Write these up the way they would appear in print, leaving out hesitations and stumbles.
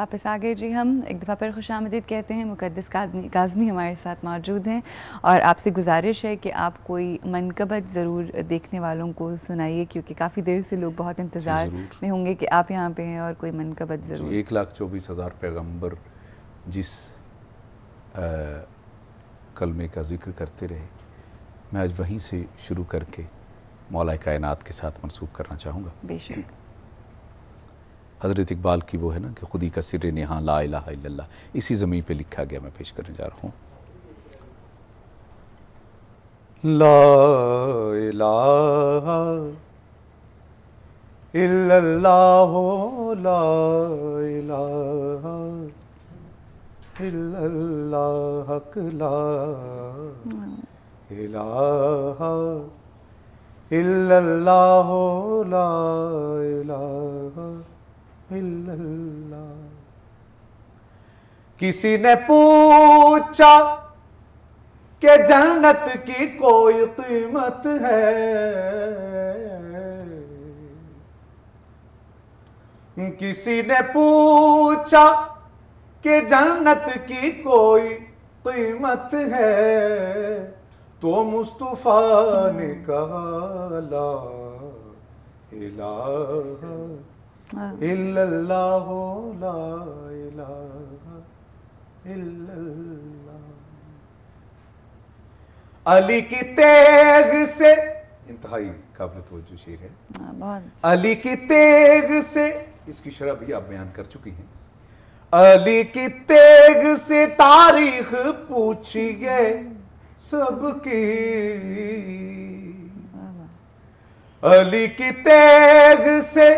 واپس آ گئے جی. ہم ایک دفعہ پھر خوش آمدید کہتے ہیں. مقدس کاظمی ہمارے ساتھ موجود ہیں اور آپ سے گزارش ہے کہ آپ کوئی منقبت ضرور دیکھنے والوں کو سنائیے، کیونکہ کافی دیر سے لوگ بہت انتظار میں ہوں گے کہ آپ یہاں پہ ہیں اور کوئی منقبت ضرور. 1,24,000 پیغمبر جس کلمے کا ذکر کرتے رہے، میں آج وہیں سے شروع کر کے مولا کائنات کے ساتھ منسوب کرنا چاہوں گا. بے شک. حضرت اقبال کی وہ ہے نا کہ خودی کا سر نہاں لا الہ الا اللہ، اسی زمین پہ لکھا گیا، میں پیش کرنے جا رہا ہوں. لا الہ الا اللہ، لا الہ الا اللہ، حق لا الہ الا اللہ، لا الہ الا اللہ. کسی نے پوچھا کہ جنت کی کوئی قیمت ہے، کسی نے پوچھا کہ جنت کی کوئی قیمت ہے، تو مصطفیٰ نے کہا لا الہ الا اللہ، لا الہ الا اللہ. علی کی تیغ سے، انتہائی قابل توجہ شعر ہے. علی کی تیغ سے، اس کی شرح بھی آپ بیان کر چکی ہیں. علی کی تیغ سے تاریخ پوچھیے سب کی، علی کی تیغ سے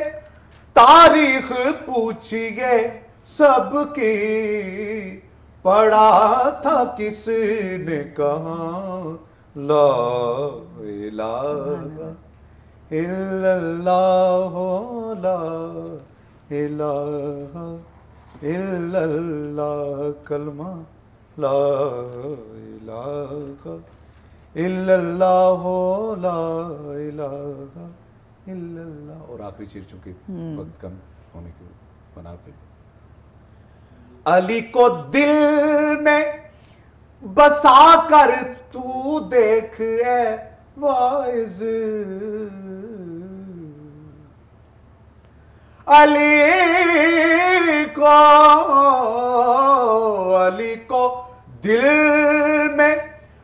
تاریخ پوچھیے سب کی، پڑھا تھا کس نے کہا لا الہ الا اللہ، لا الہ الا اللہ، کلمہ لا الہ الا اللہ، لا الہ الا اللہ. اور آخری شعر چونکہ وقت کم ہونے کی بنا پہ، علی کو دل میں بسا کر تو دیکھ اے واعظ، علی کو دل میں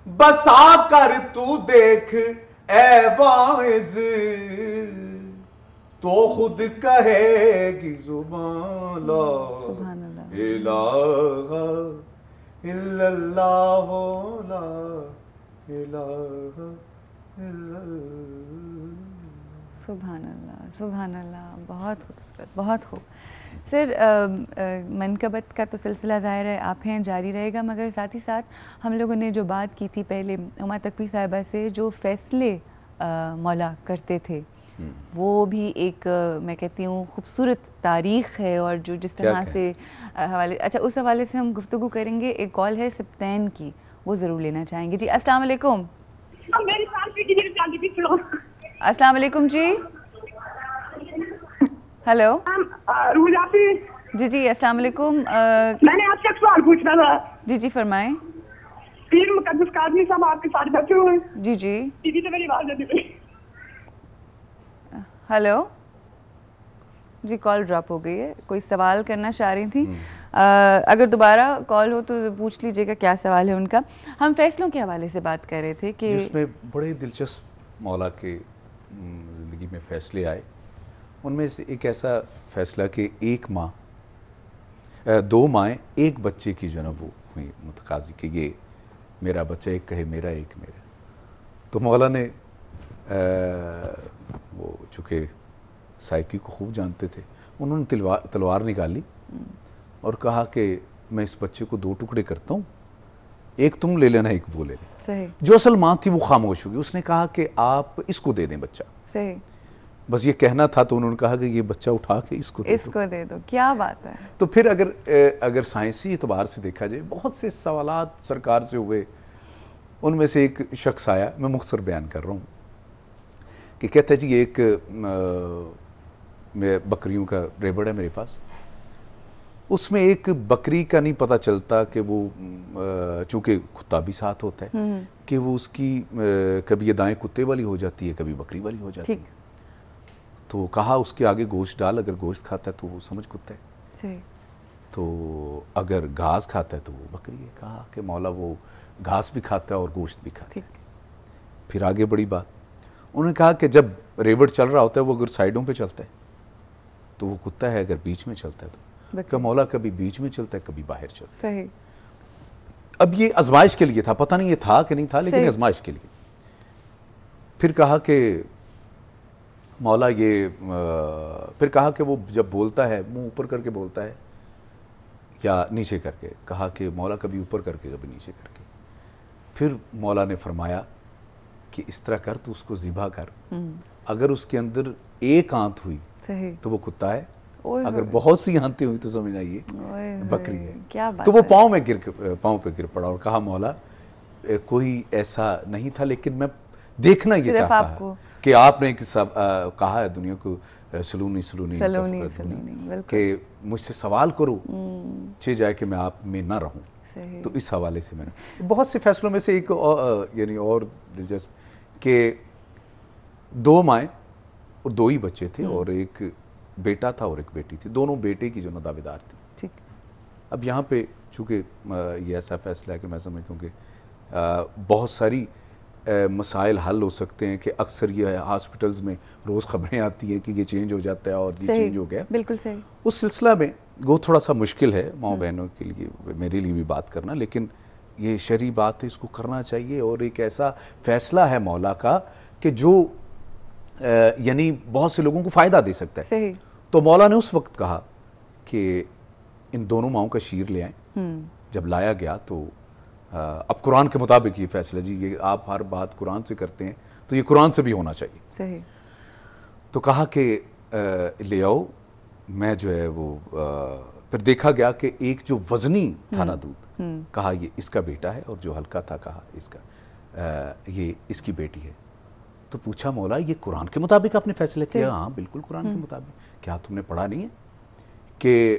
بسا کر تو دیکھ اے واعظ، تو خود کہے گی زبان لا الہ الا اللہ، لا الہ الا اللہ. سبحان اللہ، سبحان اللہ. بہت خوبصورت، بہت خوب. سر، منقبت کا تو سلسلہ ظاہر ہے آپ ہیں، جاری رہے گا، مگر ساتھ ہی ساتھ ہم لوگوں نے جو بات کی تھی پہلے ہما تقوی صاحبہ سے، جو فیصلے مولا کرتے تھے، وہ بھی ایک میں کہتی ہوں خوبصورت تاریخ ہے. اور جو جس طرح سے حوالے، اچھا اس حوالے سے ہم گفتگو کریں گے. ایک کال ہے سبتین کی، وہ ضرور لینا چاہیں گے. جی السلام علیکم. السلام علیکم جی. ہیلو. جی جی السلام علیکم. میں نے آپ سے ایک سوال پوچھنا تھا. جی جی فرمائیں. پیر مقدس کاظمی صاحب آپ کے ساتھ بیٹھے ہوئے ہیں. جی جی. ٹی وی سے میری آواز آتی ہے. ہیلو. جی کال ڈراپ ہو گئی ہے. کوئی سوال کرنا چاہ رہی تھی، اگر دوبارہ کال ہو تو پوچھ لیجیے گا کیا سوال ہے ان کا. ہم فیصلوں کے حوالے سے بات کر رہے تھے کہ جس میں بڑے دلچسپ مولا کے زندگی میں فیصلے آئے. ان میں سے ایک ایسا فیصلہ کہ دو مائیں ایک بچے کی جو نا وہ ہوئی متقاضی کہ یہ میرا بچہ، ایک کہے میرا ایک میرا. تو مولا نے وہ چونکہ سائیکی کو خوب جانتے تھے، انہوں نے تلوار نکالی اور کہا کہ میں اس بچے کو 2 ٹکڑے کرتا ہوں، ایک تم لے لینا ایک وہ لے لینا. صحیح. جو اصل ماں تھی وہ خاموش ہوگی. اس نے کہا کہ آپ اس کو دے دیں بچہ. صحیح. بس یہ کہنا تھا تو انہوں نے کہا کہ یہ بچہ اٹھا کے اس کو دے دو. کیا بات ہے. تو پھر اگر سائنسی اعتبار سے دیکھا جائے، بہت سے سوالات سرکار سے ہوئے. ان میں سے ایک شخص آیا، میں مختصر بیان کر رہا ہوں، کہ کہتا ہے جی ایک بکریوں کا ریبڑ ہے میرے پاس، اس میں ایک بکری کا نہیں پتہ چلتا کہ وہ چونکہ کتا بھی ساتھ ہوتا ہے کہ وہ اس کی کبھی یہ دائیں کتے والی ہو جاتی ہے کبھی بکری والی ہو جاتی ہے. تو کہا اس کے آگے گوشت ڈال, اگر گوشت کھاتا ہے تو وہ سمجھ کتا ہے, تو اگر گھاس کھاتا ہے تو وہ بکری ہے. کہا کہ مولا وہ گھاس بھی کھاتا ہے اور گوشت بھی کھاتا ہے. پھر آگے بڑی بات, انہوں نے کہا کہ جب ریوڑ چل رہا ہوتا ہے وہ اگر سائیڈوں پہ چلتا ہے تو وہ کتا ہے, اگر بیچ میں چلتا ہے تو کہ مولا کبھی بیچ میں چلتا ہے کبھی باہر چلتا ہے. اب یہ آزمائش کے لیے تھا, پتہ نہیں یہ تھا کہ نہیں تھا, لیکن آزمائش کے لیے. پھر کہا کہ مولا یہ پھر کہا کہ وہ جب بولتا ہے منہ اوپر کر کے بولتا ہے یا نیچے کر کے, کہا کہ مولا کبھی اوپر کر کے کبھی نیچے کر کے. پھر مولا نے فرمایا کہ اس طرح کر, تو اس کو ذبح کر, اگر اس کے اندر ایک آنت ہوئی تو وہ کتا ہے, اگر بہت سی آنتیں ہوئی تو سمجھ آئیے بکری ہے. تو وہ پاؤں پہ گر پڑا اور کہا مولا کوئی ایسا نہیں تھا, لیکن میں دیکھنا یہ چاہتا ہوں کہ آپ نے کہا ہے دنیا کو سلونی کہ مجھ سے سوال کرو چھ جائے کہ میں آپ میں نہ رہوں. تو اس حوالے سے میں نے بہت سے فیصلوں میں سے ایک یعنی اور دلچسپ کہ 2 مائیں اور 2 ہی بچے تھے, اور ایک بیٹا تھا اور ایک بیٹی تھی. دونوں بیٹے کی جو دعویدار تھی. اب یہاں پہ چونکہ یہ ایسا فیصلہ ہے کہ میں سمجھتا ہوں کہ بہت ساری مسائل حل ہو سکتے ہیں, کہ اکثر یہ ہاسپٹلز میں روز خبریں آتی ہیں کہ یہ چینج ہو جاتا ہے اور یہ چینج ہو گیا. بالکل صحیح. اس سلسلہ میں وہ تھوڑا سا مشکل ہے ماں بہنوں کے لیے, میرے لیے بھی بات کرنا, لیکن یہ شرعی بات ہے, اس کو کرنا چاہیے. اور ایک ایسا فیصلہ ہے مولا کا کہ جو یعنی بہت سے لوگوں کو فائدہ دے سکتا ہے. تو مولا نے اس وقت کہا کہ ان دونوں ماؤں کا شیر لے آئیں. جب لایا گیا تو اب قرآن کے مطابق یہ فیصلہ, جی یہ آپ ہر بات قرآن سے کرتے ہیں تو یہ قرآن سے بھی ہونا چاہیے. تو کہا کہ لے آؤ, میں جو ہے وہ پھر دیکھا گیا کہ ایک جو وزنی تھا نا دودھ, کہا یہ اس کا بیٹا ہے, اور جو ہلکا تھا کہا اس کا یہ اس کی بیٹی ہے. تو پوچھا مولا یہ قرآن کے مطابق آپ نے فیصلہ کیا؟ ہاں بالکل قرآن کے مطابق. کیا تم نے پڑھا نہیں ہے کہ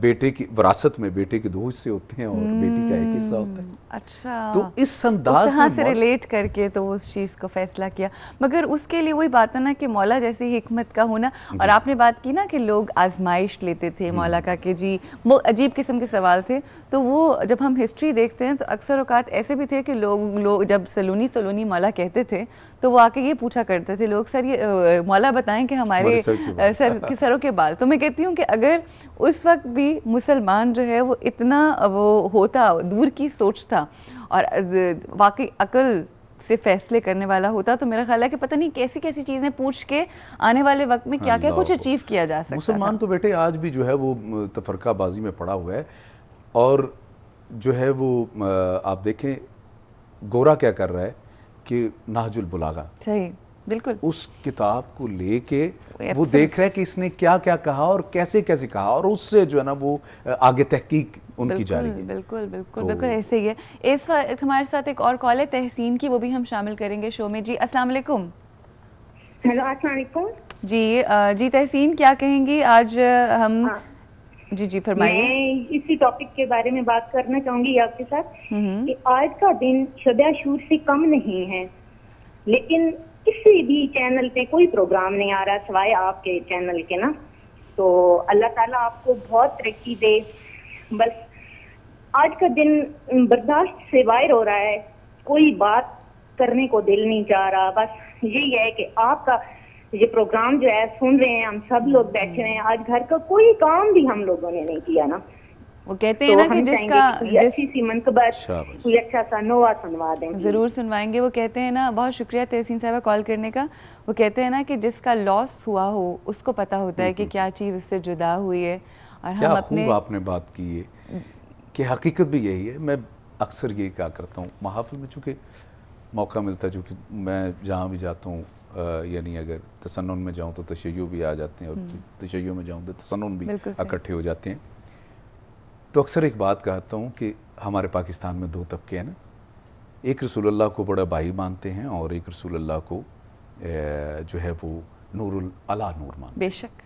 بیٹے کی وراثت میں بیٹے کے 2 حصے ہوتے ہیں اور بیٹی کا 1 حصہ ہوتا ہے. اچھا, تو اس انداز میں سے ریلیٹ کر کے تو اس چیز کو فیصلہ کیا. مگر اس کے لیے وہی بات ہے نا کہ مولا جیسی حکمت کا ہونا. اور آپ نے بات کی نا کہ لوگ آزمائش لیتے تھے مولا کا, کہ جی وہ عجیب قسم کے سوال تھے. تو وہ جب ہم ہسٹری دیکھتے ہیں تو اکثر اوقات ایسے بھی تھے کہ لوگ جب سلونی مولا کہتے تھے تو وہ آ کے یہ پوچھا کرتے تھے لوگ, سر یہ مولا بتائیں کہ ہمارے سروں کے بال. تو میں کہتی ہوں کہ اگر اس وقت بھی مسلمان جو ہے وہ اتنا وہ ہوتا, دور کی سوچ تھا اور واقعی عقل سے فیصلے کرنے والا ہوتا, تو میرا خیال ہے کہ پتہ نہیں کیسی کیسی چیزیں پوچھ کے آنے والے وقت میں کیا کیا کچھ اچیو کیا جا سکتا. مسلمان تو بیٹے آج بھی جو ہے وہ تفرقہ بازی میں پڑا ہوا ہے. اور جو ہے وہ آپ دیکھیں گورا کیا کر رہا ہے کہ نہج البلاغہ, صحیح بالکل, اس کتاب کو لے کے وہ دیکھ رہا ہے کہ اس نے کیا کیا کہا اور کیسے کیسے کہا, اور اس سے جو ہے نا وہ آگے تحقیق ان کی جاری ہے. بالکل بالکل بالکل ایسے ہی ہے. اس وقت ہمارے ساتھ ایک اور کال ہے تحسین کی, وہ بھی ہم شامل کریں گے شو میں. جی السلام علیکم. ہیلو السلام علیکم. جی تحسین کیا کہیں گی آج ہم؟ جی فرمائیے. میں اسی ٹاپک کے بارے میں بات کرنا چاہوں گی آپ کے ساتھ کہ آج کا دن شبیہ شور سے کم نہیں ہے, لیکن کسی بھی چینل پہ کوئی پروگرام نہیں آ رہا سوائے آپ کے چینل کے نا. تو اللہ تعالیٰ آپ کو بہت ترقی دے. بس آج کا دن برداشت سے باہر ہو رہا ہے, کوئی بات کرنے کو دل نہیں چاہ رہا. بس یہی ہے کہ آپ کا یہ پروگرام جو ہے سن رہے ہیں, ہم سب لوگ بیٹھے ہیں. آج گھر کا کوئی کام بھی ہم لوگوں نے نہیں کیا نا. وہ کہتے ہیں نا کہ جس کا اچھی سی منقبت کوئی اچھا سا نوہ سنوا دیں. ضرور سنوائیں گے. وہ کہتے ہیں نا, بہت شکریہ تحسین صاحبہ کال کرنے کا. وہ کہتے ہیں نا کہ جس کا لاس ہوا ہو اس کو پتہ ہوتا ہے کہ کیا چیز اس سے جدا ہوئی ہے. اور ہم اپنے خوب آپ نے بات کی ہے کہ حقیقت بھی یہی ہے. میں اکثر یہ کہا کرتا ہوں محافل میں, چونکہ موقع ملتا ہے, چونکہ میں جہاں بھی جاتا ہوں یعنی اگر تسنن میں جاؤں تو تشیع بھی آ جاتے ہیں, اور تشیع میں جاؤں تو تسنن بھی اکٹھے ہو جاتے ہیں. تو اکثر ایک بات کہتا ہوں کہ ہمارے پاکستان میں 2 طبقے ہیں نا, ایک رسول اللہ کو بڑا بھائی مانتے ہیں اور ایک رسول اللہ کو جو ہے وہ نور العلا نور مانتے ہیں. بے شک.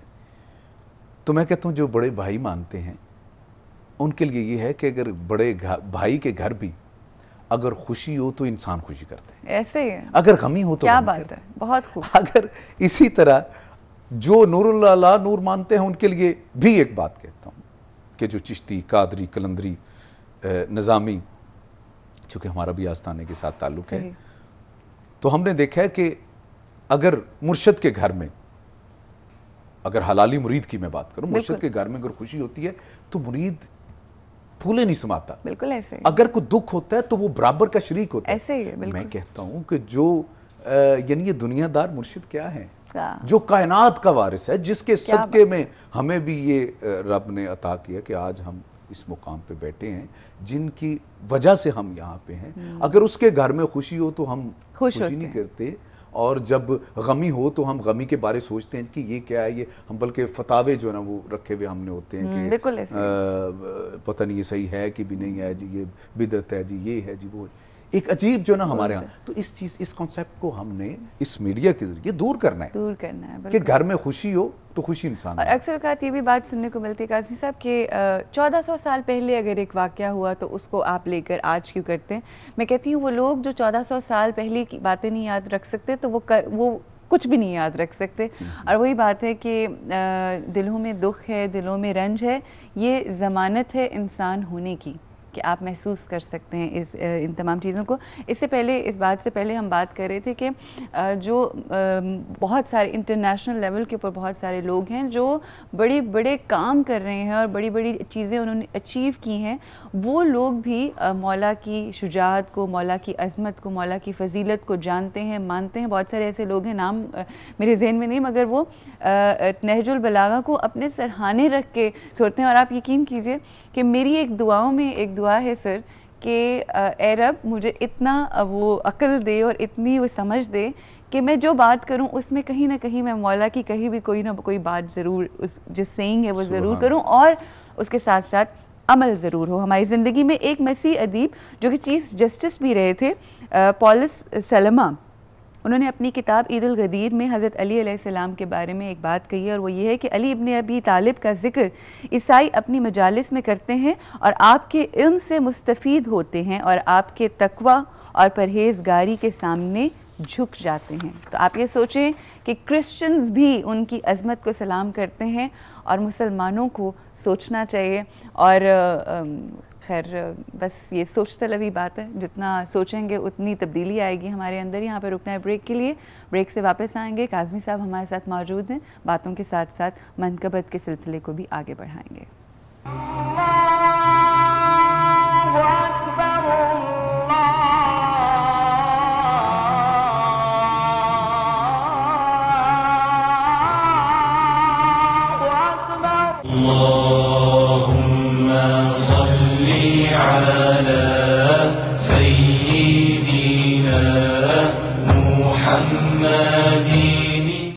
تو میں کہتا ہوں جو بڑے بھائی مانتے ہیں ان کے لیے یہ ہے کہ اگر بڑے بھائی کے گھر بھی اگر خوشی ہو تو انسان خوشی کرتے ہیں، ایسے ہی ہے، اگر غمی ہو تو کیا غمی بات کرتے ہے، ہیں۔ بہت خوب۔ اگر اسی طرح جو نور اللہ نور مانتے ہیں ان کے لیے بھی ایک بات کہتا ہوں کہ جو چشتی، قادری، قلندری، نظامی، چونکہ ہمارا بھی آستانے کے ساتھ تعلق ہے، تو ہم نے دیکھا ہے کہ اگر مرشد کے گھر میں، اگر حلالی مرید کی میں بات کروں، مرشد کے گھر میں اگر خوشی ہوتی ہے تو مرید پھولے نہیں سماتا، بالکل ایسے ہی، اگر کوئی دکھ ہوتا ہے تو وہ برابر کا شریک ہوتا ہے، ایسے ہی ہے، بالکل۔ میں کہتا ہوں کہ جو یعنی یہ دنیا دار مرشد کیا ہے، کیا؟ جو کائنات کا وارث ہے، جس کے صدقے میں ہمیں بھی یہ رب نے عطا کیا کہ آج ہم اس مقام پہ بیٹھے ہیں، جن کی وجہ سے ہم یہاں پہ ہیں، اگر اس کے گھر میں خوشی ہو تو ہم خوشی نہیں کرتے، اور جب غمی ہو تو ہم غمی کے بارے سوچتے ہیں کہ یہ کیا ہے، یہ ہم بلکہ فتاوے جو ہے نا وہ رکھے ہوئے ہم نے ہوتے ہیں کہ پتہ نہیں یہ صحیح ہے کہ بھی نہیں ہے جی، یہ بدعت ہے جی، یہ ہے جی، وہ ایک عجیب جو نا ہمارے ہاں، تو اس چیز، اس کانسیپٹ کو ہم نے اس میڈیا کے ذریعے دور کرنا ہے کہ گھر میں خوشی ہو تو خوشی انسان۔ اور اکثر اوقات یہ بھی بات سننے کو ملتی ہے قاسمی صاحب کہ 1400 سال پہلے اگر ایک واقعہ ہوا تو اس کو آپ لے کر آج کیوں کرتے ہیں؟ میں کہتی ہوں وہ لوگ جو 1400 سال پہلے کی باتیں نہیں یاد رکھ سکتے تو وہ کچھ بھی نہیں یاد رکھ سکتے، اور وہی بات ہے کہ دلوں میں دکھ ہے، دلوں میں رنج ہے، یہ ضمانت ہے انسان ہونے کی کہ آپ محسوس کر سکتے ہیں ان تمام چیزوں کو۔ اس سے پہلے، اس بات سے پہلے ہم بات کر رہے تھے کہ جو بہت سارے انٹرنیشنل لیول کے اوپر بہت سارے لوگ ہیں جو بڑے بڑے کام کر رہے ہیں اور بڑی بڑی چیزیں انہوں نے اچیو کی ہیں، وہ لوگ بھی مولا کی شجاعت کو، مولا کی عظمت کو، مولا کی فضیلت کو جانتے ہیں، مانتے ہیں۔ بہت سارے ایسے لوگ ہیں، نام میرے ذہن میں نہیں، مگر وہ نہج البلاغہ کو اپنے سرہانے رکھ کے سوچتے ہیں، اور آپ یقین کیجئے کہ میری ایک دعاؤں میں ایک دعا ہے سر کہ اے رب مجھے اتنا وہ عقل دے اور اتنی وہ سمجھ دے کہ میں جو بات کروں اس میں کہیں نہ کہیں میں مولا کی کہیں بھی کوئی نہ کوئی بات ضرور، جو سینگ ہے وہ ضرور کروں، اور اس کے ساتھ ساتھ عمل ضرور ہو ہماری زندگی میں۔ ایک مسیح ادیب جو کہ چیف جسٹس بھی رہے تھے، پولس سلمہ، انہوں نے اپنی کتاب عید الغدیر میں حضرت علی علیہ السلام کے بارے میں ایک بات کہی ہے، اور وہ یہ ہے کہ علی ابن ابی طالب کا ذکر عیسائی اپنی مجالس میں کرتے ہیں اور آپ کے علم سے مستفید ہوتے ہیں اور آپ کے تقوی اور پرہیزگاری کے سامنے جھک جاتے ہیں۔ تو آپ یہ سوچیں کہ کرسچنز بھی ان کی عظمت کو سلام کرتے ہیں، اور مسلمانوں کو سوچنا چاہیے، اور خیر بس یہ سوچ طلبی بات ہے، جتنا سوچیں گے اتنی تبدیلی آئے گی ہمارے اندر۔ یہاں پہ رکنا ہے بریک کے لیے، بریک سے واپس آئیں گے، کاظمی صاحب ہمارے ساتھ موجود ہیں، باتوں کے ساتھ ساتھ منقبت کے سلسلے کو بھی آگے بڑھائیں گے۔